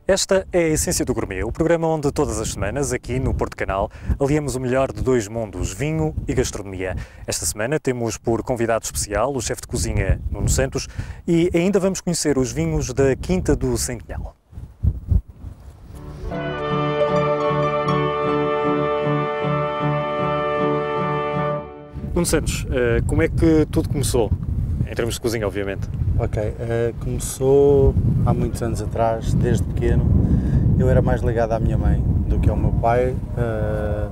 Esta é a Essência do Gourmet, o programa onde todas as semanas, aqui no Porto Canal, aliamos o melhor de dois mundos, vinho e gastronomia. Esta semana temos por convidado especial o chefe de cozinha Nuno Santos e ainda vamos conhecer os vinhos da Quinta do Sanguinhal. Nuno Santos, como é que tudo começou? Em termos de cozinha, obviamente. Ok, começou há muitos anos atrás, desde pequeno. Eu era mais ligado à minha mãe do que ao meu pai.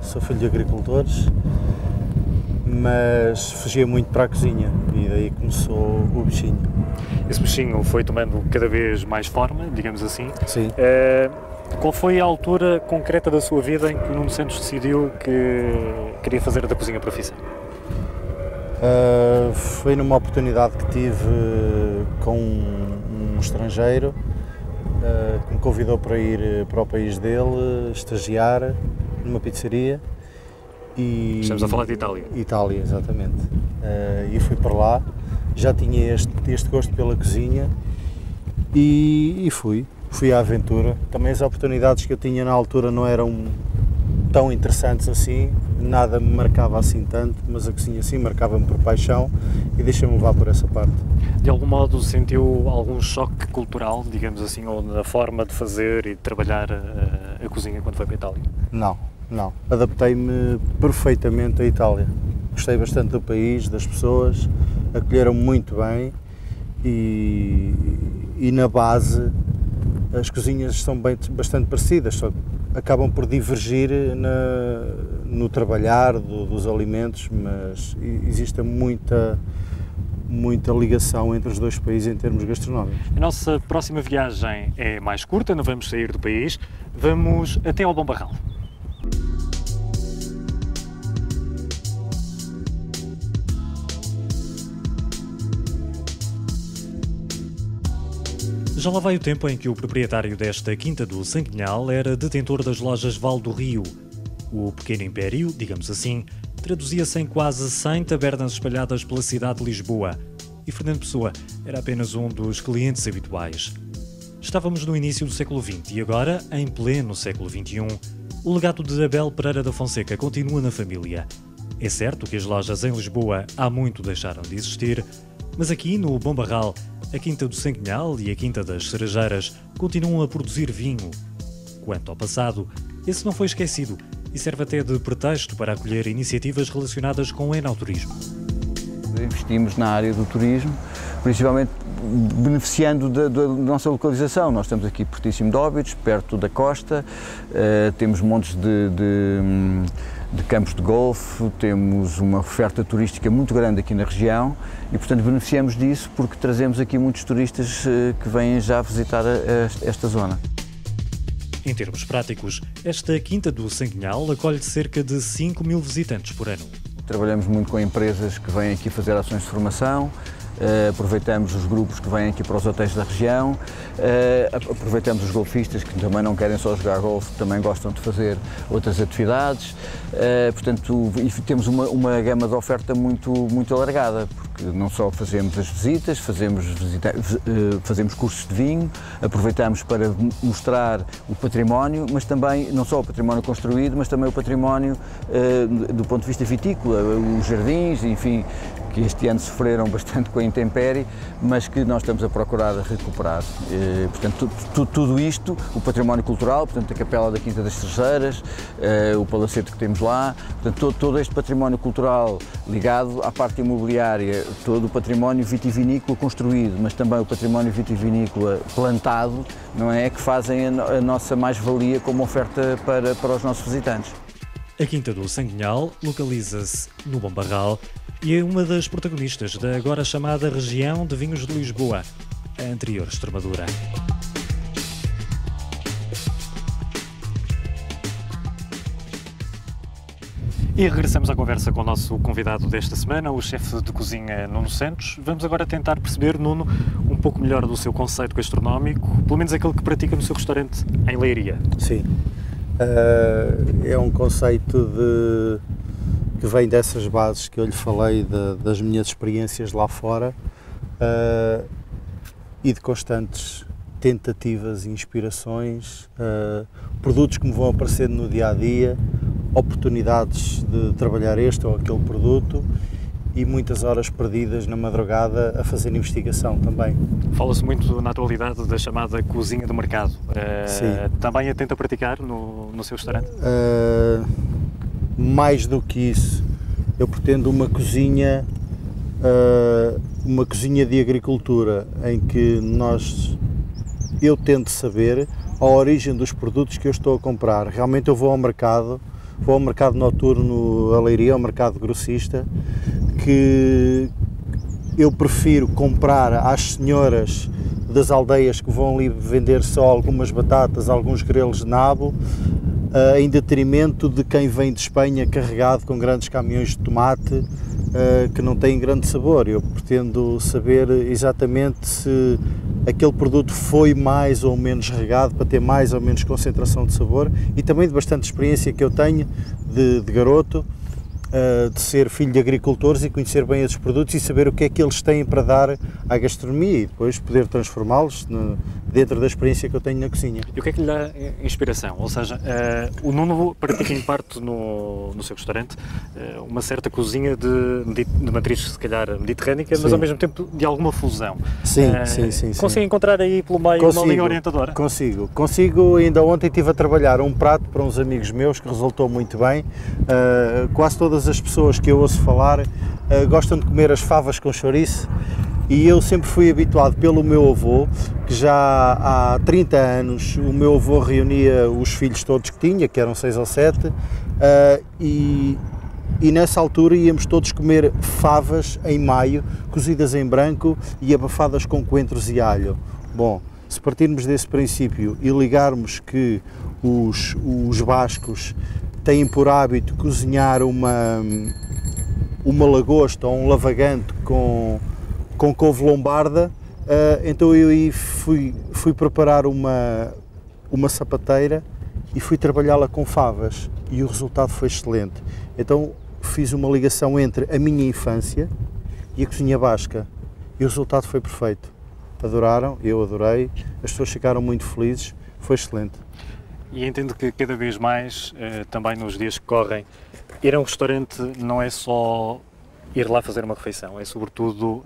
Sou filho de agricultores, mas fugia muito para a cozinha e daí começou o bichinho. Esse bichinho foi tomando cada vez mais forma, digamos assim. Sim. Qual foi a altura concreta da sua vida em que o Nuno Santos decidiu que queria fazer da cozinha profissão? Foi numa oportunidade que tive com um estrangeiro que me convidou para ir para o país dele, estagiar numa pizzaria. Estamos a falar de Itália. Itália, exatamente. E fui para lá, já tinha este gosto pela cozinha e fui à aventura. Também as oportunidades que eu tinha na altura não eram tão interessantes assim, nada me marcava assim tanto, mas a cozinha assim marcava-me por paixão e deixa-me levar por essa parte. De algum modo sentiu algum choque cultural, digamos assim, ou na forma de fazer e de trabalhar a cozinha quando foi para a Itália? Não. Adaptei-me perfeitamente à Itália. Gostei bastante do país, das pessoas, acolheram-me muito bem e na base as cozinhas são bastante parecidas, só acabam por divergir no trabalhar dos alimentos, mas existe muita ligação entre os dois países em termos gastronómicos. A nossa próxima viagem é mais curta, não vamos sair do país, vamos até ao Bom Barral. Já lá vai o tempo em que o proprietário desta Quinta do Sanguinhal era detentor das lojas Val do Rio. O pequeno império, digamos assim, traduzia-se em quase 100 tabernas espalhadas pela cidade de Lisboa, e Fernando Pessoa era apenas um dos clientes habituais. Estávamos no início do século XX e agora, em pleno século XXI, o legado de Abel Pereira da Fonseca continua na família. É certo que as lojas em Lisboa há muito deixaram de existir, mas aqui no Bom Barral, a Quinta do Sanguinhal e a Quinta das Cerejeiras continuam a produzir vinho. Quanto ao passado, esse não foi esquecido e serve até de pretexto para acolher iniciativas relacionadas com o enoturismo. Investimos na área do turismo, principalmente beneficiando da nossa localização. Nós estamos aqui pertíssimo de Óbidos, perto da costa, temos montes de campos de golfe, temos uma oferta turística muito grande aqui na região e, portanto, beneficiamos disso porque trazemos aqui muitos turistas que vêm já visitar esta zona. Em termos práticos, esta Quinta do Sanguinhal acolhe cerca de 5.000 visitantes por ano. Trabalhamos muito com empresas que vêm aqui fazer ações de formação, aproveitamos os grupos que vêm aqui para os hotéis da região, aproveitamos os golfistas que também não querem só jogar golfe, também gostam de fazer outras atividades, portanto, e temos uma gama de oferta muito alargada, porque não só fazemos as visitas, fazemos cursos de vinho, aproveitamos para mostrar o património, mas também não só o património construído, mas também o património do ponto de vista vitícola, os jardins, enfim, que este ano sofreram bastante com a intempérie, mas que nós estamos a procurar recuperar. Portanto, tudo isto, o património cultural, portanto, a Capela da Quinta das Cerejeiras, o palacete que temos lá, portanto, todo este património cultural ligado à parte imobiliária, todo o património vitivinícola construído, mas também o património vitivinícola plantado, não é, que fazem a nossa mais-valia como oferta para os nossos visitantes. A Quinta do Sanguinhal localiza-se no Bom Barral e é uma das protagonistas da agora chamada Região de Vinhos de Lisboa, a anterior Extremadura. E regressamos à conversa com o nosso convidado desta semana, o chefe de cozinha Nuno Santos. Vamos agora tentar perceber, Nuno, um pouco melhor do seu conceito gastronómico, pelo menos aquele que pratica no seu restaurante em Leiria. Sim, é um conceito que vem dessas bases que eu lhe falei, das minhas experiências lá fora e de constantes tentativas, inspirações, produtos que me vão aparecendo no dia-a-dia, oportunidades de trabalhar este ou aquele produto e muitas horas perdidas na madrugada a fazer investigação também. Fala-se muito na atualidade da chamada cozinha do mercado. Sim. Também a tenta praticar no seu restaurante? Mais do que isso, eu pretendo uma cozinha de agricultura em que eu tento saber a origem dos produtos que eu estou a comprar. Realmente eu vou ao mercado noturno, a Leiria, ao mercado grossista, que eu prefiro comprar às senhoras das aldeias que vão ali vender só algumas batatas, alguns grelos de nabo, em detrimento de quem vem de Espanha carregado com grandes caminhões de tomate, que não têm grande sabor. Eu pretendo saber exatamente se aquele produto foi mais ou menos regado para ter mais ou menos concentração de sabor e também de bastante experiência que eu tenho de garoto, de ser filho de agricultores e conhecer bem esses produtos e saber o que é que eles têm para dar à gastronomia e depois poder transformá-los dentro da experiência que eu tenho na cozinha. E o que é que lhe dá inspiração? Ou seja, o Nuno pratica em parte no seu restaurante uma certa cozinha de matriz, se calhar, mediterrânica, mas ao mesmo tempo de alguma fusão. Sim. Consegue encontrar aí pelo meio uma linha orientadora? Consigo. Ainda ontem estive a trabalhar um prato para uns amigos meus que resultou muito bem. Quase todas as pessoas que eu ouço falar gostam de comer as favas com chouriço. E eu sempre fui habituado pelo meu avô, que já há 30 anos o meu avô reunia os filhos todos que tinha, que eram 6 ou 7, e nessa altura íamos todos comer favas em maio, cozidas em branco e abafadas com coentros e alho. Bom, se partirmos desse princípio e ligarmos que os bascos têm por hábito cozinhar uma lagosta ou um lavagante com couve lombarda, então eu aí fui preparar uma sapateira e fui trabalhá-la com favas e o resultado foi excelente. Então fiz uma ligação entre a minha infância e a cozinha basca e o resultado foi perfeito. Adoraram, eu adorei, as pessoas ficaram muito felizes, foi excelente. E entendo que cada vez mais, também nos dias que correm, ir a um restaurante não é só ir lá fazer uma refeição, é sobretudo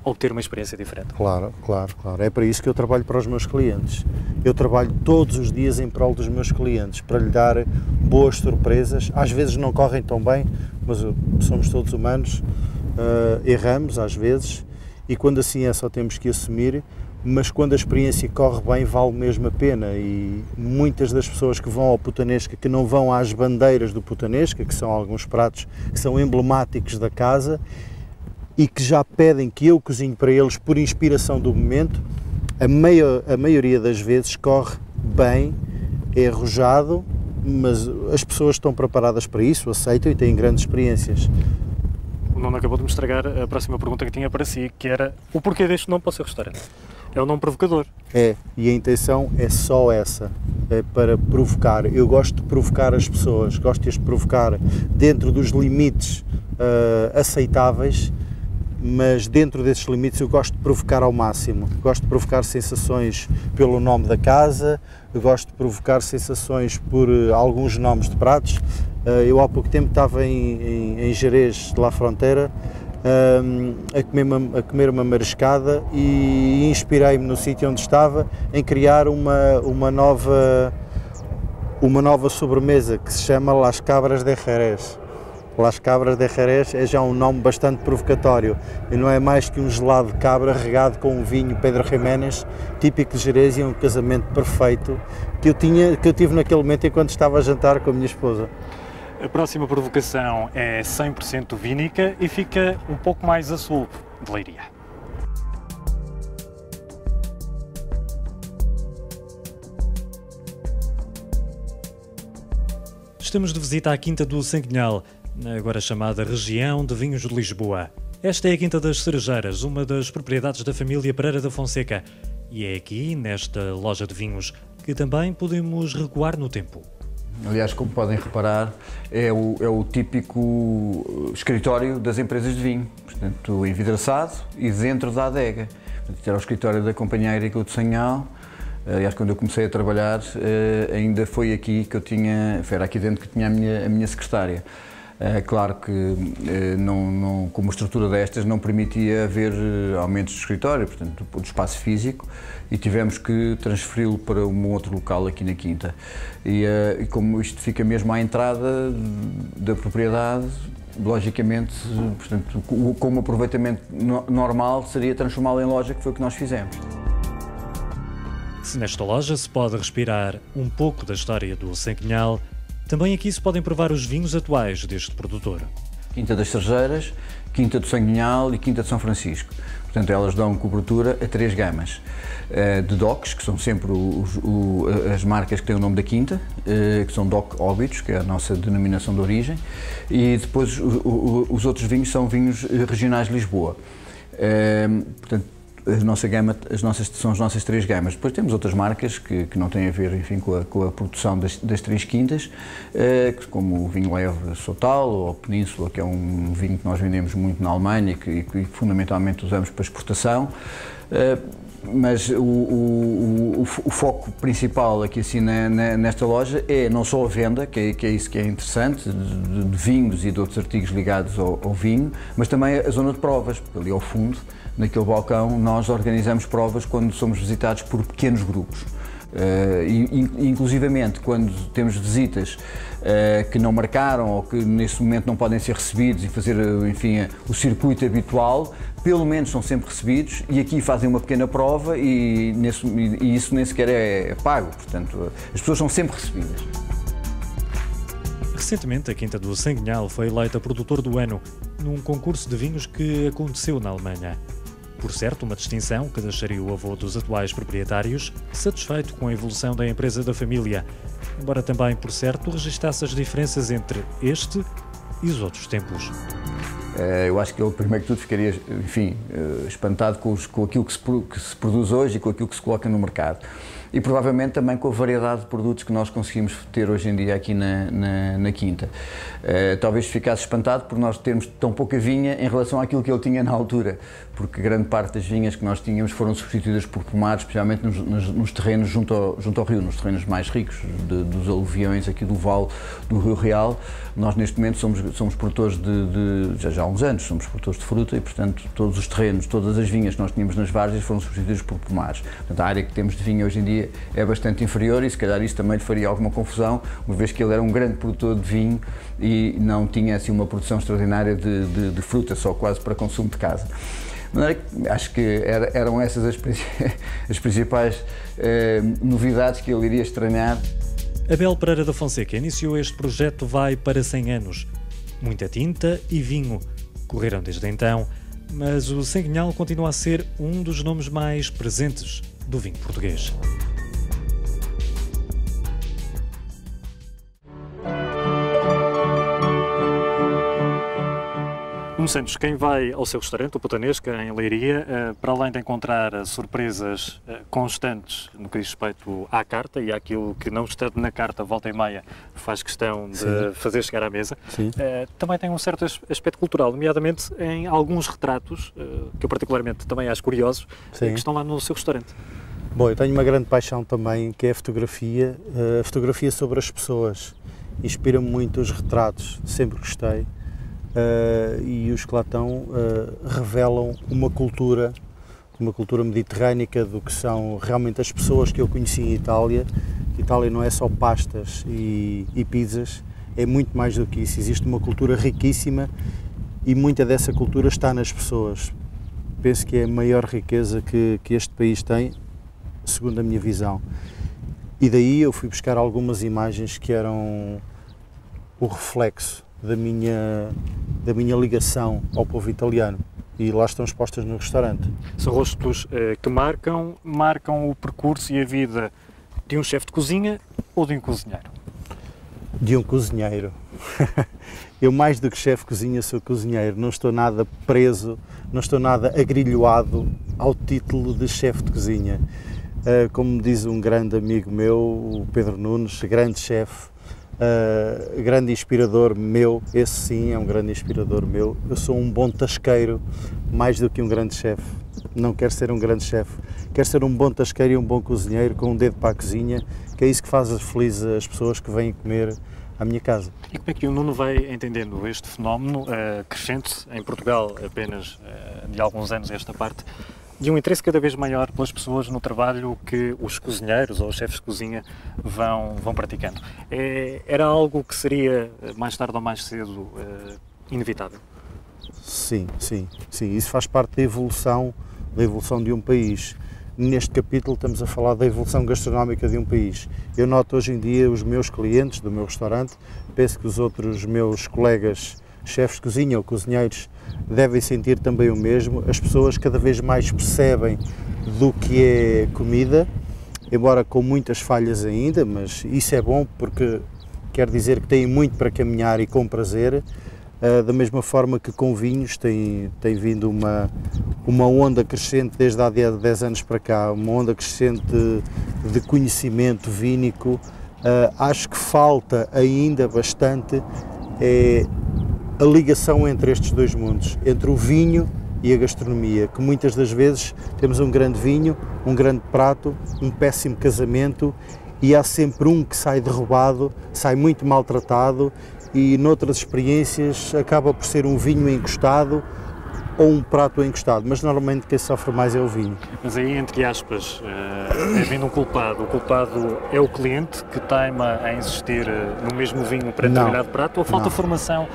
obter uma experiência diferente. Claro. É para isso que eu trabalho para os meus clientes. Eu trabalho todos os dias em prol dos meus clientes, para lhe dar boas surpresas. Às vezes não correm tão bem, mas somos todos humanos, erramos às vezes, e quando assim é só temos que assumir, mas quando a experiência corre bem vale mesmo a pena e muitas das pessoas que vão ao Putanesca, que não vão às bandeiras do Putanesca, que são alguns pratos que são emblemáticos da casa e que já pedem que eu cozinhe para eles por inspiração do momento, a maioria das vezes corre bem, é arrojado, mas as pessoas estão preparadas para isso, aceitam e têm grandes experiências. O Nuno acabou de me estragar a próxima pergunta que tinha para si, que era o porquê deste nome para o seu restaurante? É um nome provocador. É, e a intenção é só essa, é para provocar. Eu gosto de provocar as pessoas, gosto de as provocar dentro dos limites aceitáveis, mas dentro desses limites eu gosto de provocar ao máximo. Gosto de provocar sensações pelo nome da casa, gosto de provocar sensações por alguns nomes de pratos. Eu há pouco tempo estava em Jerez de La Frontera, a comer uma mariscada e inspirei-me no sítio onde estava em criar uma nova sobremesa que se chama Las Cabras de Jerez. Las Cabras de Jerez é já um nome bastante provocatório e não é mais que um gelado de cabra regado com um vinho Pedro Jiménez, típico de Jerez, e um casamento perfeito que eu tive naquele momento enquanto estava a jantar com a minha esposa. A próxima provocação é 100% vínica e fica um pouco mais a sul de Leiria. Estamos de visita à Quinta do Sanguinhal, agora chamada Região de Vinhos de Lisboa. Esta é a Quinta das Cerejeiras, uma das propriedades da família Pereira da Fonseca. E é aqui, nesta loja de vinhos, que também podemos recuar no tempo. Aliás, como podem reparar, é o típico escritório das empresas de vinho, portanto, envidraçado e dentro da adega. Portanto, era o escritório da Companhia Agrícola de Sanhal. Aliás, quando eu comecei a trabalhar, ainda foi aqui que eu tinha, era aqui dentro que tinha a minha secretária. Claro que com uma estrutura destas não permitia haver aumentos de escritório, portanto, do espaço físico, e tivemos que transferi-lo para um outro local aqui na Quinta. E como isto fica mesmo à entrada da propriedade, logicamente, portanto, como aproveitamento normal seria transformá-lo em loja, que foi o que nós fizemos. Se nesta loja se pode respirar um pouco da história do Sanguinhal, também aqui se podem provar os vinhos atuais deste produtor. Quinta das Cerejeiras, Quinta do Sanguinhal e Quinta de São Francisco. Portanto, elas dão cobertura a 3 gamas de DOCs, que são sempre as marcas que têm o nome da Quinta, que são DOC Óbidos, que é a nossa denominação de origem, e depois os outros vinhos são vinhos regionais de Lisboa. Portanto, são as nossas 3 gamas. Depois temos outras marcas que não têm a ver, enfim, com a produção das 3 quintas, como o vinho leve Sotal ou Península, que é um vinho que nós vendemos muito na Alemanha e que fundamentalmente usamos para exportação. Mas o foco principal aqui assim nesta loja é não só a venda, que é isso que é interessante, de vinhos e de outros artigos ligados ao vinho, mas também a zona de provas, porque ali ao fundo, naquele balcão, nós organizamos provas quando somos visitados por pequenos grupos. Inclusivamente quando temos visitas que não marcaram ou que nesse momento não podem ser recebidos e fazer, enfim, o circuito habitual, pelo menos são sempre recebidos e aqui fazem uma pequena prova e isso nem sequer é pago, portanto as pessoas são sempre recebidas. Recentemente, a Quinta do Sanguinhal foi eleita produtor do ano num concurso de vinhos que aconteceu na Alemanha. Por certo, uma distinção que deixaria o avô dos atuais proprietários satisfeito com a evolução da empresa da família, embora também, por certo, registasse as diferenças entre este e os outros tempos. Eu acho que ele, primeiro que tudo, ficaria, enfim, espantado com aquilo que se produz hoje e com aquilo que se coloca no mercado. E provavelmente também com a variedade de produtos que nós conseguimos ter hoje em dia aqui na Quinta. Talvez ficasse espantado por nós termos tão pouca vinha em relação àquilo que ele tinha na altura, porque grande parte das vinhas que nós tínhamos foram substituídas por pomares, especialmente nos terrenos junto ao rio, nos terrenos mais ricos dos aluviões aqui do Vale do Rio Real. Nós neste momento somos produtores já há uns anos, somos produtores de fruta e, portanto, todos os terrenos, todas as vinhas que nós tínhamos nas várzeas foram substituídas por pomares. Portanto, a área que temos de vinha hoje em dia é bastante inferior e se calhar isso também lhe faria alguma confusão, uma vez que ele era um grande produtor de vinho e não tinha assim uma produção extraordinária de fruta, só quase para consumo de casa. Acho que eram essas as principais novidades que ele iria estranhar. Abel Pereira da Fonseca iniciou este projeto vai para 100 anos. Muita tinta e vinho correram desde então, mas o Sanguinhal continua a ser um dos nomes mais presentes do vinho português. Nuno Santos, quem vai ao seu restaurante, o Putanesca, em Leiria, para além de encontrar surpresas constantes no que diz respeito à carta e àquilo que não estando na carta, volta e meia, faz questão de fazer chegar à mesa, também tem um certo aspecto cultural, nomeadamente em alguns retratos, que eu particularmente também acho curiosos, que estão lá no seu restaurante. Bom, eu tenho uma grande paixão também, que é a fotografia sobre as pessoas. Inspira-me muito os retratos, sempre gostei. E os que lá estão revelam uma cultura mediterrânica do que são realmente as pessoas que eu conheci em Itália. Itália não é só pastas e pizzas, é muito mais do que isso. Existe uma cultura riquíssima e muita dessa cultura está nas pessoas. Penso que é a maior riqueza que este país tem, segundo a minha visão. E daí eu fui buscar algumas imagens que eram o reflexo da minha ligação ao povo italiano e lá estão expostas no restaurante. São rostos que marcam o percurso e a vida de um chefe de cozinha ou de um cozinheiro? De um cozinheiro. Eu, mais do que chefe de cozinha, sou cozinheiro. Não estou nada preso, não estou nada agrilhoado ao título de chefe de cozinha. Como diz um grande amigo meu, o Pedro Nunes, grande chefe, grande inspirador meu, esse sim é um grande inspirador meu. Eu sou um bom tasqueiro, mais do que um grande chefe. não quero ser um grande chefe, quero ser um bom tasqueiro e um bom cozinheiro com um dedo para a cozinha, que é isso que faz felizes as pessoas que vêm comer à minha casa. E como é que o Nuno vai entendendo este fenómeno crescente em Portugal apenas de alguns anos a esta parte, de um interesse cada vez maior pelas pessoas no trabalho que os cozinheiros ou os chefes de cozinha vão praticando? Era algo que seria, mais tarde ou mais cedo, inevitável? Sim, isso faz parte da evolução de um país. Neste capítulo estamos a falar da evolução gastronómica de um país. Eu noto hoje em dia os meus clientes do meu restaurante, penso que os outros meus colegas chefes de cozinha ou cozinheiros devem sentir também o mesmo. As pessoas cada vez mais percebem do que é comida, embora com muitas falhas ainda, mas isso é bom porque quer dizer que têm muito para caminhar e com prazer. Da mesma forma que com vinhos tem vindo uma onda crescente desde há 10 anos para cá, uma onda crescente de conhecimento vínico. Acho que falta ainda bastante a ligação entre estes dois mundos, entre o vinho e a gastronomia, que muitas das vezes temos um grande vinho, um grande prato, um péssimo casamento e há sempre um que sai derrubado, sai muito maltratado e noutras experiências acaba por ser um vinho encostado ou um prato encostado, mas normalmente quem sofre mais é o vinho. Mas aí, entre aspas, havendo um culpado, o culpado é o cliente que teima a insistir no mesmo vinho para determinado prato ou falta formação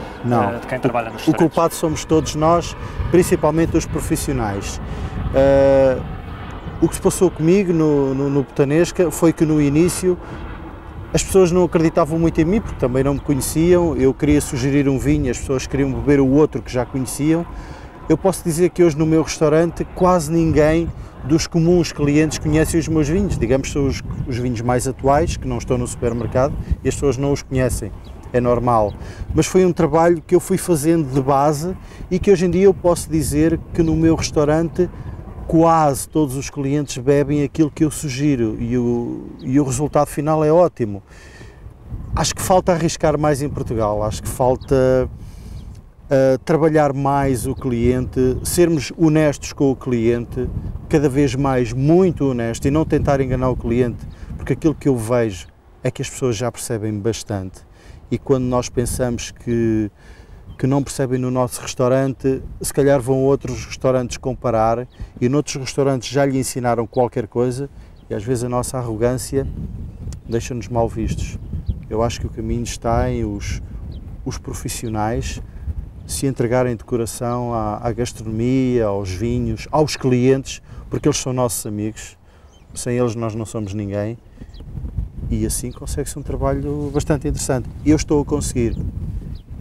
de quem trabalha nos restaurantes? O culpado somos todos nós, principalmente os profissionais. O que se passou comigo no Botanesca foi que no início as pessoas não acreditavam muito em mim, porque também não me conheciam, eu queria sugerir um vinho, as pessoas queriam beber o outro que já conheciam. Eu posso dizer que hoje no meu restaurante quase ninguém dos comuns clientes conhece os meus vinhos, digamos que são os vinhos mais atuais, que não estão no supermercado, e as pessoas não os conhecem, é normal. Mas foi um trabalho que eu fui fazendo de base e que hoje em dia eu posso dizer que no meu restaurante quase todos os clientes bebem aquilo que eu sugiro e o resultado final é ótimo. Acho que falta arriscar mais em Portugal, acho que falta trabalhar mais o cliente, sermos honestos com o cliente, cada vez mais muito honesto e não tentar enganar o cliente, porque aquilo que eu vejo é que as pessoas já percebem bastante e quando nós pensamos que não percebem no nosso restaurante, se calhar vão a outros restaurantes comparar e noutros restaurantes já lhe ensinaram qualquer coisa e às vezes a nossa arrogância deixa-nos mal vistos. Eu acho que o caminho está em os profissionais se entregarem de coração à gastronomia, aos vinhos, aos clientes, porque eles são nossos amigos, sem eles nós não somos ninguém e assim consegue-se um trabalho bastante interessante. E eu estou a conseguir.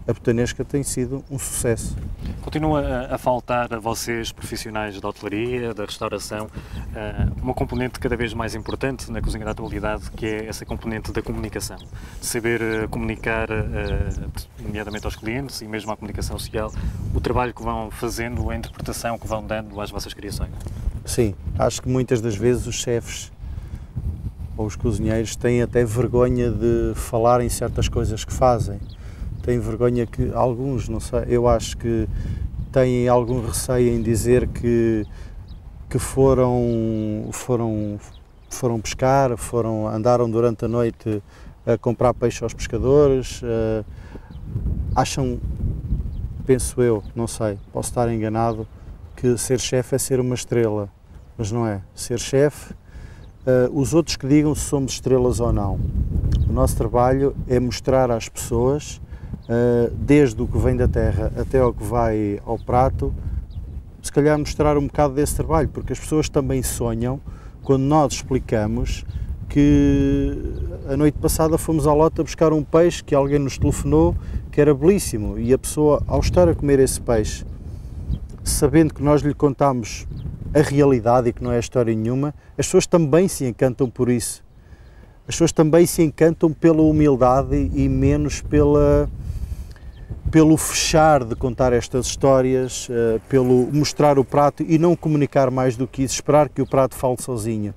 A Botanesca tem sido um sucesso. Continua a faltar a vocês, profissionais da hotelaria, da restauração, uma componente cada vez mais importante na cozinha da atualidade, que é essa componente da comunicação. De saber comunicar, nomeadamente aos clientes e mesmo à comunicação social, o trabalho que vão fazendo, a interpretação que vão dando às vossas criações. Sim, acho que muitas das vezes os chefes ou os cozinheiros têm até vergonha de falar em certas coisas que fazem. Têm vergonha que alguns, não sei, eu acho que têm algum receio em dizer que foram pescar, andaram durante a noite a comprar peixe aos pescadores, acham, penso eu, não sei, posso estar enganado, que ser chefe é ser uma estrela, mas não é. Ser chefe, os outros que digam se somos estrelas ou não. O nosso trabalho é mostrar às pessoas desde o que vem da terra até ao que vai ao prato, se calhar mostrar um bocado desse trabalho, porque as pessoas também sonham quando nós explicamos que a noite passada fomos à lota buscar um peixe que alguém nos telefonou que era belíssimo e a pessoa, ao estar a comer esse peixe, sabendo que nós lhe contamos a realidade e que não é história nenhuma, as pessoas também se encantam por isso. As pessoas também se encantam pela humildade e menos pelo fechar de contar estas histórias, pelo mostrar o prato e não comunicar mais do que isso, esperar que o prato fale sozinho.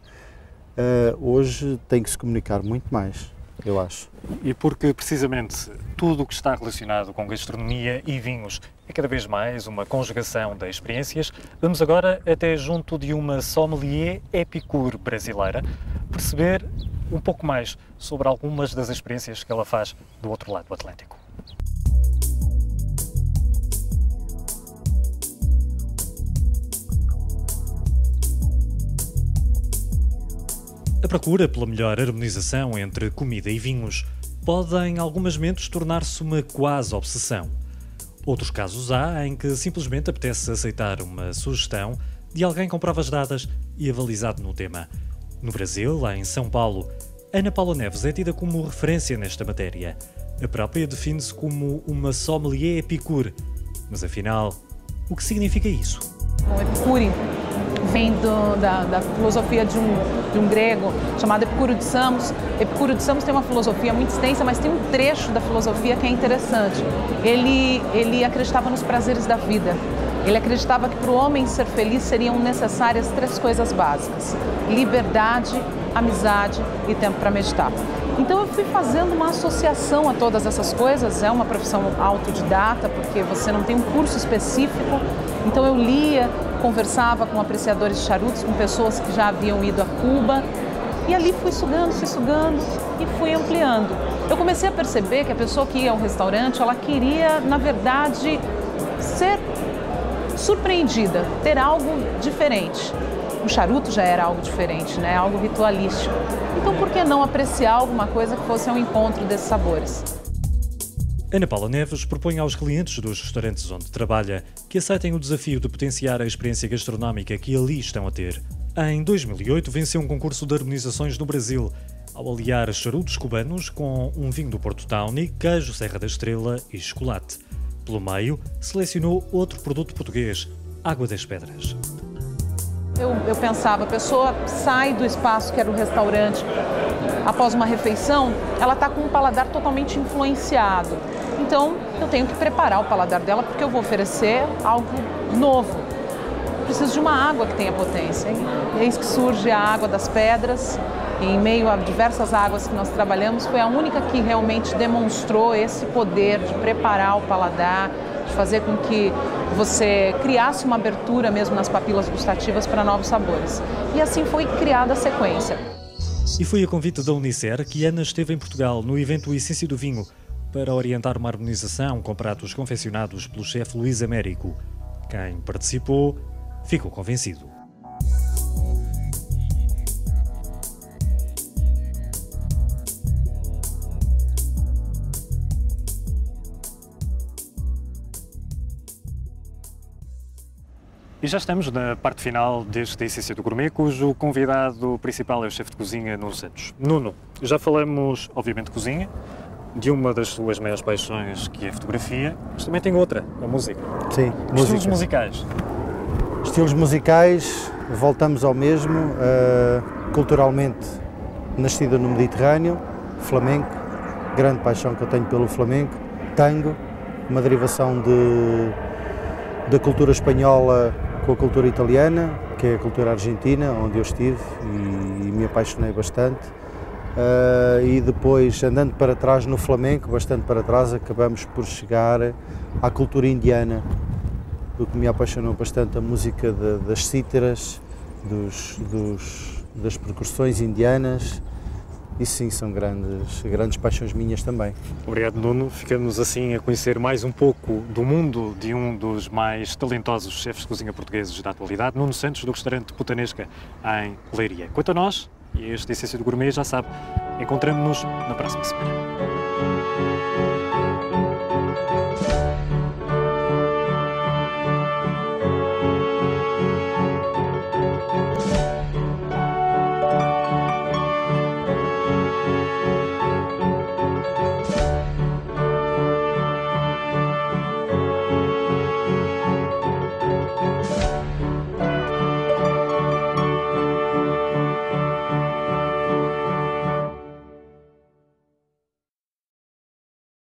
Hoje tem que se comunicar muito mais. eu acho. E porque, precisamente, tudo o que está relacionado com gastronomia e vinhos é cada vez mais uma conjugação de experiências, vamos agora até junto de uma sommelier épicure brasileira perceber um pouco mais sobre algumas das experiências que ela faz do outro lado do Atlântico. A procura pela melhor harmonização entre comida e vinhos pode, em algumas mentes, tornar-se uma quase obsessão. Outros casos há em que simplesmente apetece aceitar uma sugestão de alguém com provas dadas e avalizado no tema. No Brasil, em São Paulo, Ana Paula Neves é tida como referência nesta matéria. A própria define-se como uma sommelier épicure. Mas afinal, o que significa isso? O epicure vem da filosofia de um grego chamado Epicuro de Samos. Epicuro de Samos tem uma filosofia muito extensa, mas tem um trecho da filosofia que é interessante. Ele acreditava nos prazeres da vida. Ele acreditava que para o homem ser feliz seriam necessárias 3 coisas básicas: liberdade, amizade e tempo para meditar. Então eu fui fazendo uma associação a todas essas coisas. É uma profissão autodidata, porque você não tem um curso específico. Então eu lia, conversava com apreciadores de charutos, com pessoas que já haviam ido a Cuba. E ali fui sugando e fui ampliando. Eu comecei a perceber que a pessoa que ia ao restaurante, ela queria, na verdade, ser surpreendida, ter algo diferente. O charuto já era algo diferente, né? Algo ritualístico. Então, por que não apreciar alguma coisa que fosse um encontro desses sabores? Ana Paula Neves propõe aos clientes dos restaurantes onde trabalha que aceitem o desafio de potenciar a experiência gastronómica que ali estão a ter. Em 2008, venceu um concurso de harmonizações no Brasil, ao aliar charutos cubanos com um vinho do Porto Tawny, queijo Serra da Estrela e chocolate. Pelo meio, selecionou outro produto português, Água das Pedras. Eu pensava, a pessoa sai do espaço que era o restaurante após uma refeição, ela está com um paladar totalmente influenciado. Então, eu tenho que preparar o paladar dela porque eu vou oferecer algo novo. Preciso de uma água que tenha potência. E eis que surge a Água das Pedras. E em meio a diversas águas que nós trabalhamos, foi a única que realmente demonstrou esse poder de preparar o paladar, de fazer com que você criasse uma abertura mesmo nas papilas gustativas para novos sabores. E assim foi criada a sequência. E foi a convite da Unicer que Ana esteve em Portugal no evento Essência do Vinho para orientar uma harmonização com pratos confeccionados pelo chefe Luís Américo. Quem participou ficou convencido. E já estamos na parte final deste Essência do Gourmet, cujo convidado principal é o chefe de cozinha Nuno Santos. Nuno, já falamos, obviamente, de cozinha, de uma das suas maiores paixões, que é a fotografia, mas também tem outra, a música. Sim, Estilos musicais. Estilos musicais, voltamos ao mesmo, culturalmente nascida no Mediterrâneo, flamenco, grande paixão que eu tenho pelo flamenco, tango, uma derivação da cultura espanhola com a cultura italiana, que é a cultura argentina, onde eu estive e me apaixonei bastante. E depois, andando para trás no flamenco, bastante para trás, acabamos por chegar à cultura indiana, o que me apaixonou bastante, a música das cítaras, das percussões indianas. E sim, são grandes paixões minhas também. Obrigado, Nuno. Ficamos assim a conhecer mais um pouco do mundo de um dos mais talentosos chefes de cozinha portugueses da atualidade, Nuno Santos, do restaurante Putanesca, em Leiria. Quanto a nós, e este Essência do Gourmet, já sabe, encontramos-nos na próxima semana.